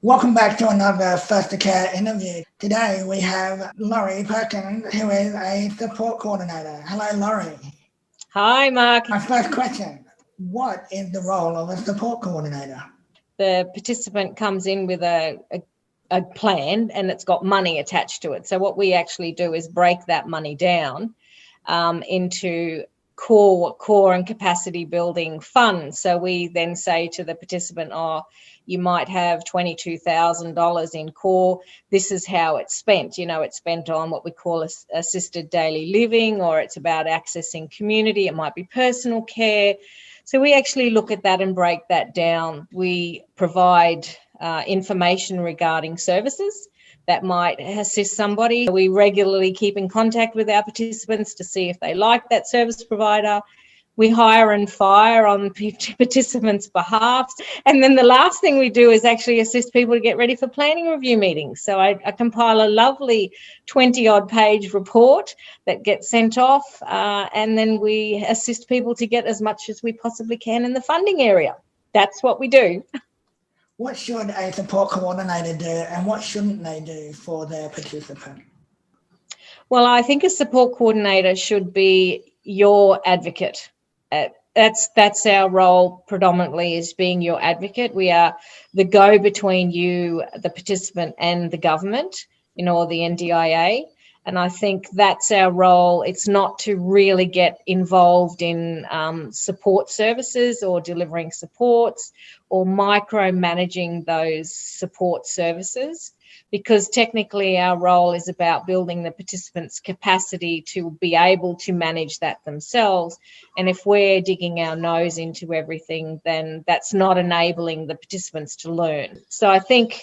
Welcome back to another Foster Care interview. Today we have Laurie Perkins, who is a support coordinator. Hello, Laurie. Hi, Mark. My first question, what is the role of a support coordinator? The participant comes in with a plan and it's got money attached to it. So what we actually do is break that money down into core and capacity building funds. So we then say to the participant, you might have $22,000 in core. This is how it's spent. It's spent on what we call assisted daily living, or it's about accessing community. It might be personal care. So we actually look at that and break that down. We provide information regarding services that might assist somebody. We regularly keep in contact with our participants to see if they like that service provider. We hire and fire on participants' behalf. And then the last thing we do is actually assist people to get ready for planning review meetings. So I compile a lovely 20-odd page report that gets sent off, and then we assist people to get as much as we possibly can in the funding area. That's what we do. What should a support coordinator do and what shouldn't they do for their participant? Well, I think a support coordinator should be your advocate. That's our role predominantly, is being your advocate. We are the go-between you, the participant, and the government, or the NDIA. And I think that's our role. It's not to really get involved in support services or delivering supports or micromanaging those support services, because technically our role is about building the participants' capacity to be able to manage that themselves. And if we're digging our nose into everything, then that's not enabling the participants to learn. So I think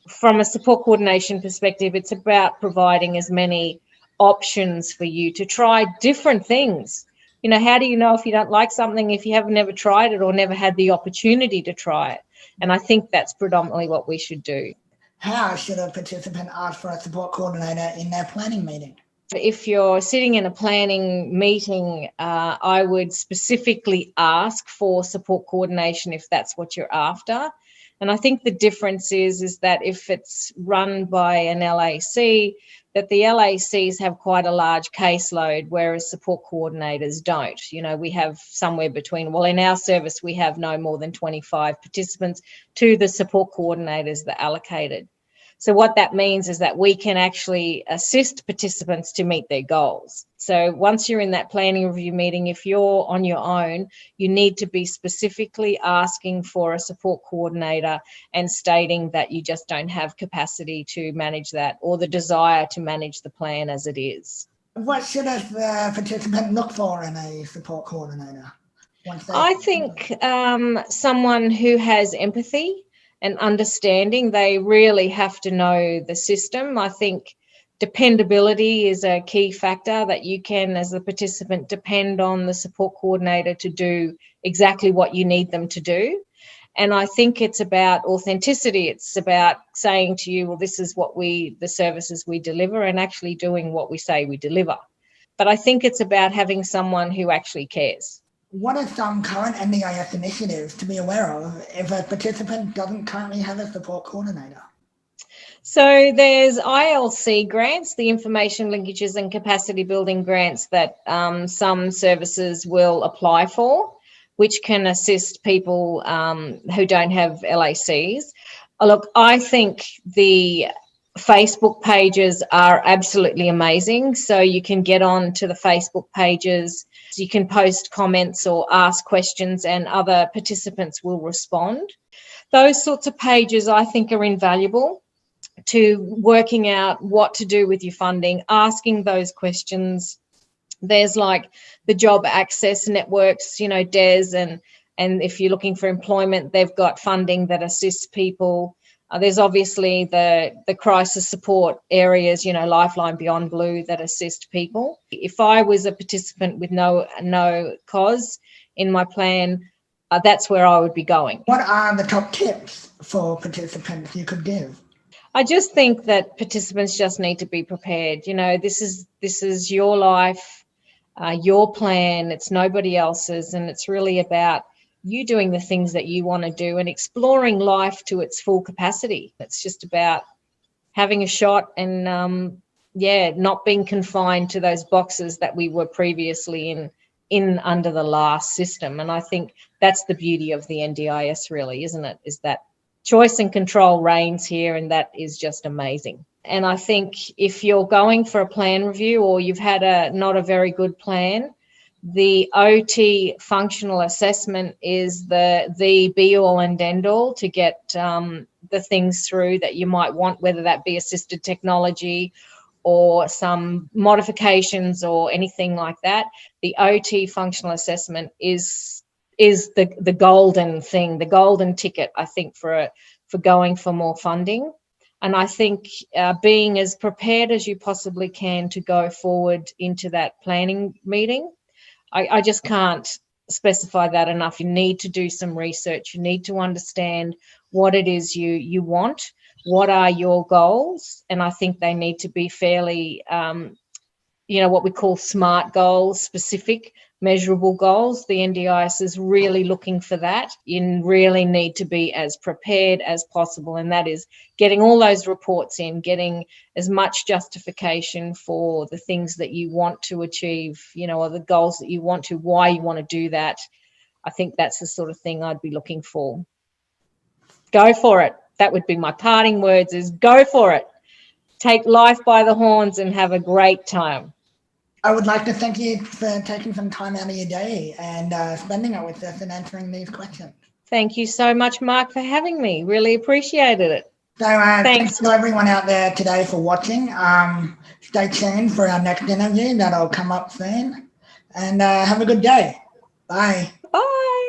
from a support coordination perspective, it's about providing as many options for you to try different things. How do you know if you don't like something if you have never tried it or never had the opportunity to try it? And I think that's predominantly what we should do. How should a participant ask for a support coordinator in their planning meeting? If you're sitting in a planning meeting, I would specifically ask for support coordination if that's what you're after. And I think the difference is that if it's run by an LAC, that the LACs have quite a large caseload, whereas support coordinators don't. We have somewhere between, in our service, we have no more than 25 participants to the support coordinators that are allocated. So what that means is that we can actually assist participants to meet their goals. So once you're in that planning review meeting, if you're on your own, you need to be specifically asking for a support coordinator and stating that you just don't have capacity to manage that or the desire to manage the plan as it is. What should a participant look for in a support coordinator? I think someone who has empathy and understanding. They really have to know the system. I think dependability is a key factor, that you can, as a participant, depend on the support coordinator to do exactly what you need them to do. And I think it's about authenticity. It's about saying to you, this is what the services we deliver, and actually doing what we say we deliver. But I think it's about having someone who actually cares. What are some current NDIS initiatives to be aware of if a participant doesn't currently have a support coordinator? So there's ILC grants, the information linkages and capacity building grants that some services will apply for, which can assist people who don't have LACs. Look, I think the Facebook pages are absolutely amazing. So you can get on to the Facebook pages, you can post comments or ask questions, and other participants will respond. Those sorts of pages I think are invaluable to working out what to do with your funding, asking those questions. There's like the job access networks, DES, and if you're looking for employment, they've got funding that assists people. There's obviously the crisis support areas, Lifeline, Beyond Blue, that assist people. If I was a participant with no cause in my plan, that's where I would be going. What are the top tips for participants you could give? I just think that participants just need to be prepared. This is your life, your plan. It's nobody else's, and it's really about you doing the things that you want to do and exploring life to its full capacity. It's just about having a shot and not being confined to those boxes that we were previously in under the last system. And I think that's the beauty of the NDIS, really, isn't it? Is that choice and control reigns here, and that is just amazing. And I think if you're going for a plan review or you've had not a very good plan, the OT functional assessment is the be all and end all to get the things through that you might want, whether that be assisted technology or some modifications or anything like that. The OT functional assessment is the golden thing, the golden ticket, I think, for going for more funding. And I think being as prepared as you possibly can to go forward into that planning meeting. I just can't specify that enough. You need to do some research. You need to understand what it is you want. What are your goals? And I think they need to be fairly, what we call SMART goals, specific, measurable goals. The NDIS is really looking for that. You really need to be as prepared as possible, and that is getting all those reports in, getting as much justification for the things that you want to achieve, or the goals that you want to, why you want to do that. I think that's the sort of thing I'd be looking for. Go for it. That would be my parting words, is go for it. Take life by the horns and have a great time. I would like to thank you for taking some time out of your day and spending it with us and answering these questions. Thank you so much, Mark, for having me. Really appreciated it. So thanks to everyone out there today for watching. Stay tuned for our next interview. That'll come up soon. And have a good day. Bye. Bye.